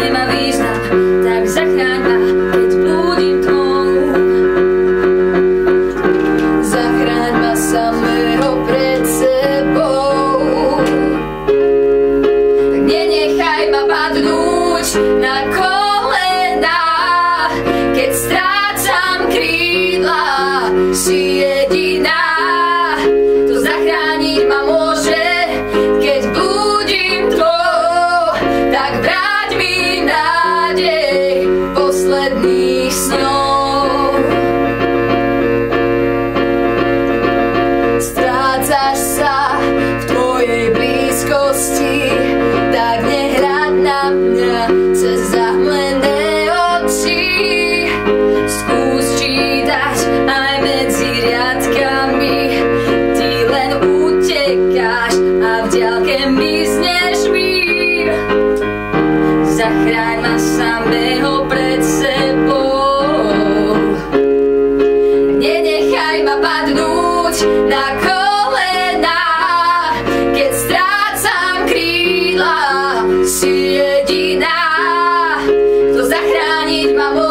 nemá význam, tak zachráň ma, keď blúdim tmou. Zachráň ma samého pred sebou. Tak nenechaj ma padnúť na kolená, keď strácam krídla. Si jediná, to zachrániť ma môže, keď blúdim tmou. Tak vráť mi nádej posledných snov. Strácaš sa v tvojej blízkosti, tak nehľaď na mňa cez zahmlené oči. Skús čítať aj medzi riadkami, ty len utekáš a v diaľke mizneš mi. Zachráň ma samého pred sebou. Nenechaj ma padnúť na kolená, keď strácam krídla. Si jediná, kto zachrániť ma môže.